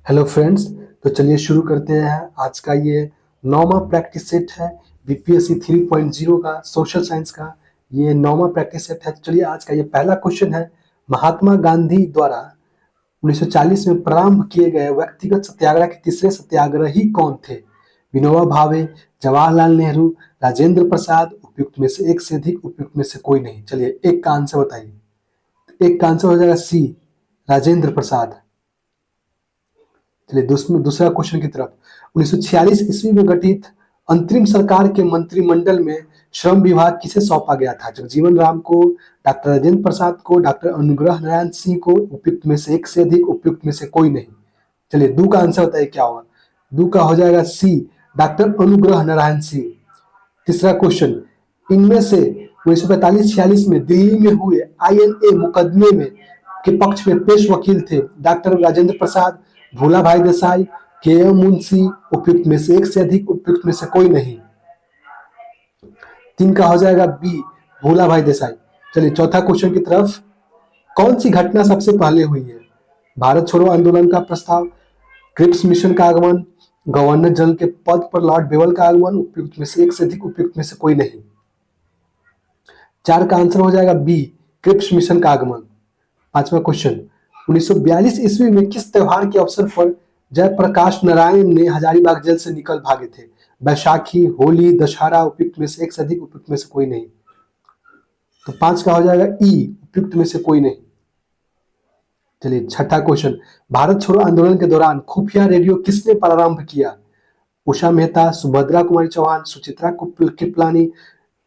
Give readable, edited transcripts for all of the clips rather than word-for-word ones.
Hello friends. तो चलिए शुरू करते हैं। आज का ये 9वां प्रैक्टिस सेट है बीपीएससी 3.0 का सोशल साइंस का। ये 9वां प्रैक्टिस सेट है। तो चलिए आज का ये पहला क्वेश्चन है। महात्मा गांधी द्वारा 1940 में प्रारंभ किए गए व्यक्तिगत सत्याग्रह के तीसरे सत्याग्रही कौन थे? विनोबा भावे, जवाहरलाल नेहरू, राजेंद्र प्रसाद, उपयुक्त में से एक से अधिक, उपयुक्त में से कोई नहीं। चलिए एक का आंसर बताइए। एक का आंसर हो जाएगा सी, राजेंद्र प्रसाद। चलिए दूसरा क्वेश्चन की तरफ। 1946 ईस्वी में गठित अंतरिम सरकार के मंत्रिमंडल में श्रम विभाग किसे सौंपा गया था? जगजीवन राम को, डॉक्टर राजेंद्र प्रसाद को, डॉक्टर अनुग्रह नारायण सिंह को, उपयुक्त में से एक से अधिक, उपयुक्त में से कोई नहीं। चलिए दू का आंसर बताइए क्या होगा। दू का हो जाएगा सी, डॉक्टर अनुग्रह नारायण सिंह। तीसरा क्वेश्चन। इनमें से 1945-46 में दिल्ली में हुए आईएनए मुकदमे में के पक्ष में पेश वकील थे डॉक्टर राजेंद्र प्रसाद, भोला भाई देसाई, के एम मुंशी, उपयुक्त में से एक से अधिक, उपयुक्त में से कोई नहीं। तीन का हो जाएगा बी, भोला भाई देसाई। चलिए चौथा क्वेश्चन की तरफ। कौन सी घटना सबसे पहले हुई है? भारत छोड़ो आंदोलन का प्रस्ताव, क्रिप्स मिशन का आगमन, गवर्नर जनरल के पद पर लॉर्ड बेवल का आगमन, उपयुक्त में से एक से अधिक, उपयुक्त में से कोई नहीं। चार का आंसर हो जाएगा बी, क्रिप्स मिशन का आगमन। पांचवा क्वेश्चन। 1942 ईस्वी में किस त्योहार के अवसर पर जयप्रकाश नारायण ने हजारीबाग जेल से निकल भागे थे? बैसाखी, होली, दशहरा, उपयुक्त में से एक से अधिक, उपयुक्त में से कोई नहीं। तो पांच का हो जाएगा ई, उपयुक्त में से कोई नहीं। चलिए छठा क्वेश्चन। भारत छोड़ो आंदोलन के दौरान खुफिया रेडियो किसने प्रारंभ किया? उषा मेहता, सुभद्रा कुमारी चौहान, सुचित्रा कृपलानी,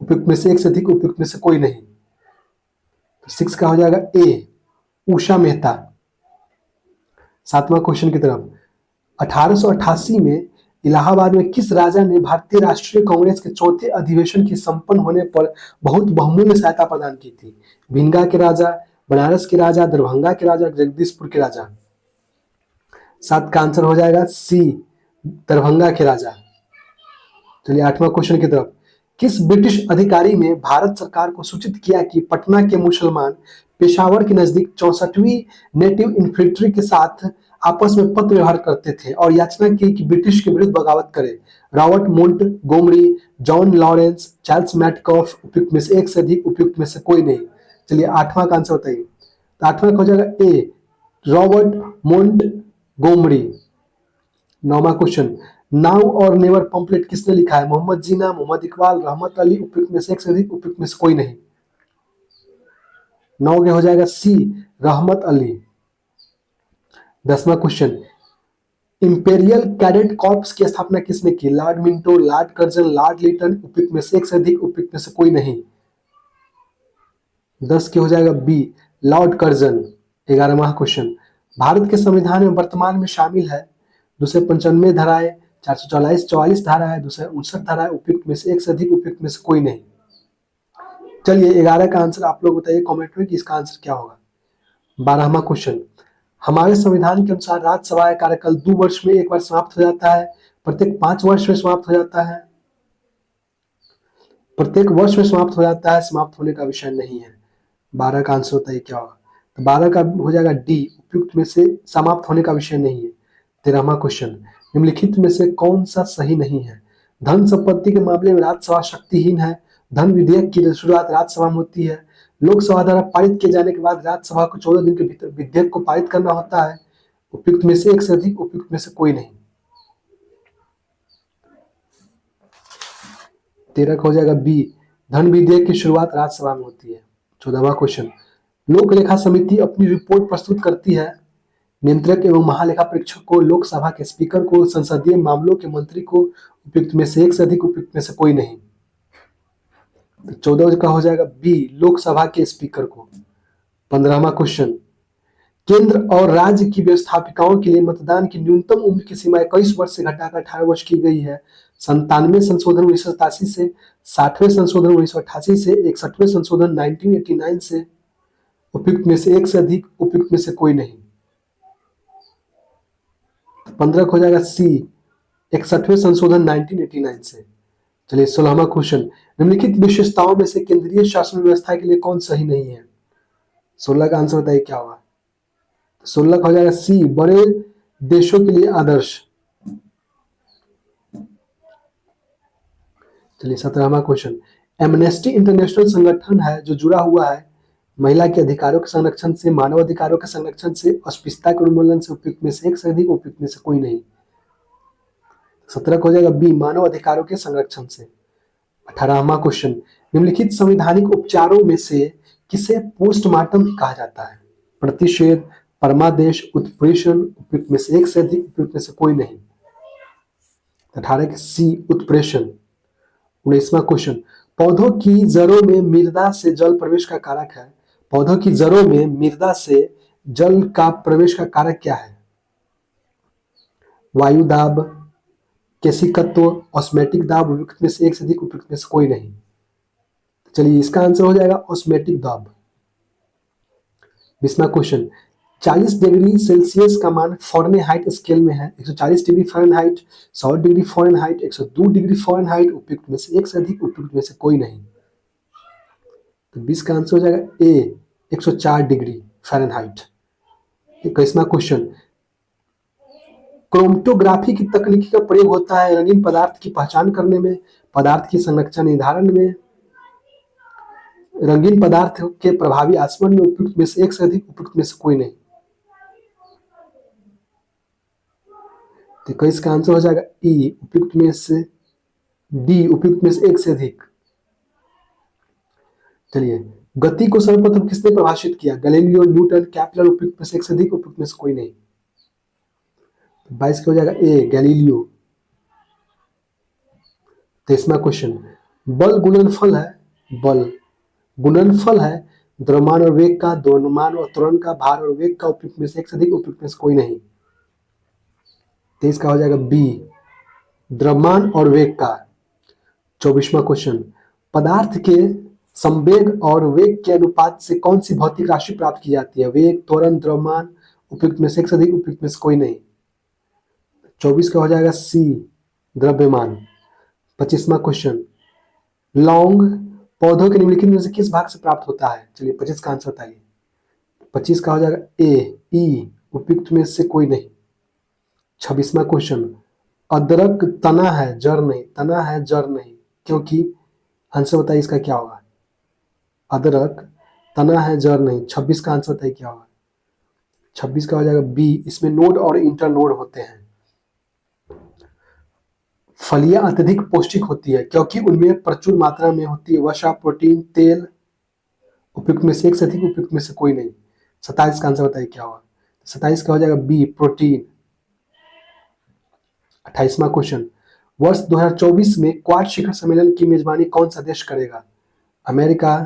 उपयुक्त में से एक से अधिक, उपयुक्त में से कोई नहीं। तो सिक्स का हो जाएगा ए, उषा मेहता। सातवां क्वेश्चन की तरफ। 1888 में इलाहाबाद में किस राजा ने भारतीय राष्ट्रीय कांग्रेस के चौथे अधिवेशन की संपन्न होने पर बहुत बहुमूल्य सहायता प्रदान की थी? भिंगा के राजा, बनारस के राजा, दरभंगा के राजा, जगदीशपुर के राजा। सात का आंसर हो जाएगा सी, दरभंगा के राजा। चलिए आठवां क्वेश्चन की तरफ। किस ब्रिटिश अधिकारी ने भारत सरकार को सूचित किया कि पटना के मुसलमान पेशावर के नजदीक 64वीं नेटिव इन्फेंट्री के साथ आपस में पत्र व्यवहार करते थे और याचना की कि ब्रिटिश के विरुद्ध बगावत करे? Robert Montgomery, John Lawrence, Charles Metcalfe, उपयुक्त में से एक से अधिक, उपयुक्त में से कोई नहीं। चलिए आठवां का आंसर बताइए। तो आठवां का हो जाएगा ए, रॉबर्ट मोंट गोमरी। नौवां question. Now or never pamphlet किसने लिखा है? मोहम्मद जीना, मोहम्मद इकबाल, रहमत अली, उपयुक्त में से एक से अधिक, उपयुक्त में से कोई नहीं। नौ के हो जाएगा सी, रहमत अली। दसवां क्वेश्चन। इंपेरियल कैडेट कॉर्प्स की स्थापना किसने की? Lord Minto, Lord Curzon, Lord Lytton, उपयुक्त में से एक से अधिक, उपयुक्त में से कोई नहीं। 10 के हो जाएगा बी, लॉर्ड कर्जन। 11वां क्वेश्चन। भारत के संविधान में वर्तमान में शामिल है 295 धाराएं, 444 धारा है, 259 धारा है, उपयुक्त में से एक से अधिक, उपयुक्त में से कोई नहीं। चलिए 11 का आंसर आप लोग बताइए कमेंट में कि इसका आंसर क्या होगा। 12वां क्वेश्चन। हमारे संविधान के अनुसार राज्यसभा का कार्यकाल 2 वर्ष में एक बार समाप्त हो जाता है, प्रत्येक 5 वर्ष में समाप्त हो जाता है, प्रत्येक वर्ष में समाप्त हो जाता है, समाप्त होने का विषय नहीं है। 12 का आंसर बताइए क्या होगा। तो 12 का हो जाएगा डी, उपयुक्त में से समाप्त होने का विषय नहीं है। 13वां क्वेश्चन। निम्नलिखित में से कौन सा सही नहीं है? धन संपत्ति के मामले में राज्यसभा शक्तिहीन है, धन विधेयक की शुरुआत राज्यसभा में होती है, लोकसभा द्वारा पारित किए जाने के बाद राज्यसभा को 14 दिन के भीतर विधेयक को पारित करना होता है, उपयुक्त में से एक से अधिक, उपयुक्त में से कोई नहीं। 13 का हो जाएगा बी, धन विधेयक की शुरुआत राज्यसभा में होती है। 14वां क्वेश्चन। लोक लेखा समिति अपनी रिपोर्ट प्रस्तुत करती है, नियंत्रक एवं महालेखा परीक्षक को, लोकसभा के स्पीकर को, संसदीय मामलों के मंत्री को, उपयुक्त में से एक से अधिक, उपयुक्त में से कोई नहीं। तो 14 का हो जाएगा बी, लोकसभा के स्पीकर को। 15वां क्वेश्चन। केंद्र और राज्य की व्यवस्थापिकाओं के लिए मतदान की न्यूनतम उम्र की सीमा 21 वर्ष से घटाकर 18 वर्ष की गई है। 97वें संशोधन 1987 से, 60वें संशोधन 1988 से, 61वें संशोधन 1989 से, उपयुक्त में से एक से अधिक, उपयुक्त में से कोई नहीं। 15 हो जाएगा सी, 61वें संशोधन 1989 से। चलिए 16वां क्वेश्चन। निम्नलिखित विशेषताओं में से केंद्रीय शासन व्यवस्था के लिए कौन सही नहीं है? 16 का आंसर बताइए क्या होगा। 16 का हो जाएगा सी, बड़े देशों के लिए आदर्श। चलिए 17वां क्वेश्चन, एमनेस्टी इंटरनेशनल संगठन है जो जुड़ा हुआ है महिला के अधिकारों के संरक्षण से, मानव अधिकारों के संरक्षण से, अस्पृश्यता के उन्मूलन से, उपयुक्त में से एक से अधिक, उपयुक्त में से कोई नहीं। 17 को हो जाएगा बी, मानव अधिकारों के संरक्षण से। 18वां क्वेश्चन, निम्नलिखित संवैधानिक उपचारों में से किसे पोस्टमार्टम भी कहा जाता है? प्रतिषेध, परमादेश, उत्प्रेषण, उपयुक्त में से एक से अधिक, उपयुक्त में से कोई नहीं। 18 के सी, उत्प्रेषण। 19वां क्वेश्चन, पौधों की जड़ों में मृदा से जल प्रवेश का कारक है। पौधों की जड़ों में मृदा से जल का प्रवेश का कारक क्या है? वायु दाब, केशिकत्व, ऑस्मेटिक दाब, उपयुक्त में से एक से अधिक, उपयुक्त में से कोई नहीं। चलिए इसका आंसर हो जाएगा ऑस्मेटिक दाब। 20वां क्वेश्चन, 40 डिग्री सेल्सियस का मान फ़ारेनहाइट स्केल में है। 140 degree Fahrenheit, 100 degree Fahrenheit, 102 degree Fahrenheit, उपयुक्त में से एक से अधिक, उपयुक्त में से कोई नहीं। तो 20 का आंसर हो जाएगा ए, 104 डिग्री फ़ारेनहाइट। 21वां क्वेश्चन, क्रोमेटोग्राफी की तकनीक का प्रयोग होता है रंगीन पदार्थ की पहचान करने में, पदार्थ की संरचना निर्धारण में, रंगीन पदार्थ के प्रभावी आचरण में, उपयुक्त में से एक से अधिक, उपयुक्त में से कोई नहीं। तो 21 का आंसर हो जाएगा ई, उपयुक्त में से डी, उपयुक्त में से एक से अधिक। चलिए, गति को सर्वप्रथम किसने परिभाषित किया? गैलीलियो, न्यूटन, कैप्लर, उपयुक्त में से एक से अधिक, उपयुक्त में से कोई नहीं। 22 का हो जाएगा ए, गैलीलियो। 23वां क्वेश्चन, बल गुणनफल है, बल गुणनफल है द्रव्यमान और वेग का, द्रव्यमान और त्वरण का, भार और वेग का, उपयुक्त में से एक से अधिक, उपयुक्त में से कोई नहीं। 23 का हो जाएगा बी, द्रव्यमान और वेग का। 24वां क्वेश्चन, पदार्थ के संवेग और वेग के अनुपात से कौन सी भौतिक राशि प्राप्त की जाती है? वेग, त्वरण, द्रव्यमान, उपयुक्त में से एक से अधिक, उपयुक्त में से कोई नहीं। 24 का हो जाएगा सी, द्रव्यमान। 25वां क्वेश्चन, लौंग पौधों के निम्नलिखित में से किस भाग से प्राप्त होता है? चलिए 25 का आंसर बताइए। 25 का हो जाएगा ए, ई, उपयुक्त में से कोई नहीं। 26वां क्वेश्चन, अदरक तना है जड़ नहीं, तना है जड़ नहीं, क्योंकि आंसर बताइए इसका क्या होगा? अदरक तना है जड़ नहीं। 26 का आंसर बताइए क्या होगा? 26 का हो जाएगा बी, इसमें नोड और इंटरनोड होते हैं। फलियां अत्यधिक पौष्टिक होती है क्योंकि उनमें प्रचुर मात्रा में होती है वसा, प्रोटीन, तेल, उपयुक्त में से एक से अधिक, उपयुक्त में से कोई नहीं। 27 का आंसर बताइए क्या होगा? 27 का हो जाएगा बी, प्रोटीन। 28वां क्वेश्चन, वर्ष 2024 में क्वाड शिखर सम्मेलन की मेजबानी कौन सा देश करेगा? अमेरिका,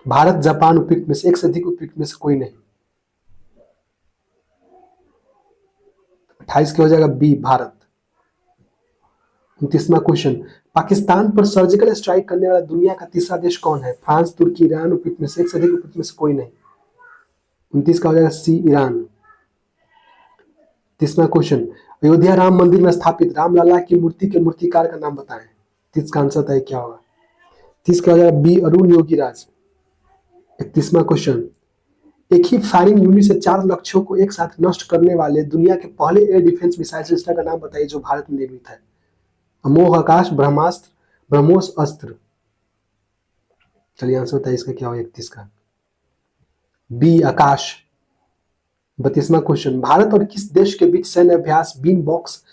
भारत, जापान, उपयुक्त में से एक से अधिक, उपयुक्त में से कोई नहीं। 28 का हो जाएगा बी, भारत। 29वां क्वेश्चन, पाकिस्तान पर सर्जिकल स्ट्राइक करने वाला दुनिया का तीसरा देश कौन है? फ्रांस, तुर्की, ईरान, उपयुक्त में से एक से अधिक, उपयुक्त में से कोई नहीं। 29 का हो जाएगा सी, ईरान। 30वां क्वेश्चन, अयोध्या राम मंदिर में स्थापित रामलला की मूर्ति के मूर्तिकार का नाम बताएं। 30 का आंसर बताइए क्या होगा? 30 का हो जाएगा बी, अरुण योगीराज। 31वां क्वेश्चन, एक ही फायरिंग यूनिट से 4 लक्ष्यों को एक साथ नष्ट करने वाले दुनिया के पहले एयर डिफेंस मिसाइल सिस्टम का नाम बताइए जो भारत में निर्मित है। अमोह आकाश, ब्रह्मास्त्र, ब्रह्मोस अस्त्र। चलिए आंसर बताइए इसका क्या होगा? 31 का बी, आकाश। 32वां क्वेश्चन, भारत और किस देश के बीच सैन्य अभ्यास बीन बॉक्स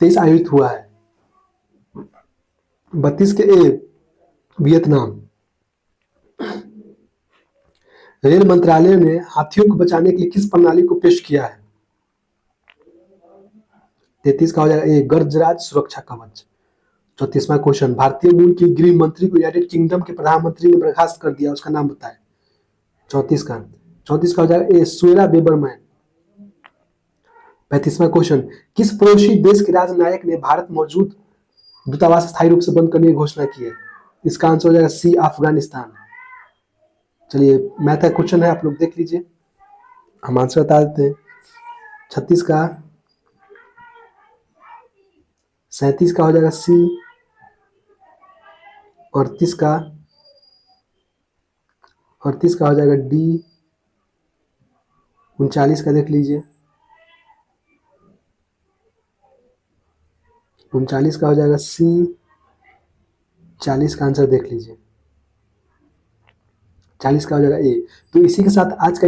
23 आयोजित हुआ है? 32 के ए, वियतनाम। रेल मंत्रालय ने हाथियों को बचाने के लिए किस प्रणाली को पेश किया है? 33 का हो जाएगा ए, गजराज सुरक्षा कवच। 34वां क्वेश्चन, भारतीय मूल की गृह मंत्री को यूनाइटेड किंगडम के प्रधानमंत्री ने बर्खास्त कर दिया, उसका नाम बताएं। 34 का हो जाएगा ए, सुएरा बेबरमैन। 35वां क्वेश्चन, किस पड़ोसी देश के राजनायक ने भारत मौजूद दूतावास स्थायी रूप से बंद करने की घोषणा की है? इसका आंसर हो जाएगा सी, अफगानिस्तान। चलिए मैथ का क्वेश्चन है, आप लोग देख लीजिए, हम आंसर बता देते हैं। 36 का, 37 का हो जाएगा सी, 38 का, 38 का हो जाएगा डी, 39 का देख लीजिए, 39 का हो जाएगा सी, 40 का आंसर देख लीजिए, 40 का हो जाएगा ए। तो इसी के साथ आज का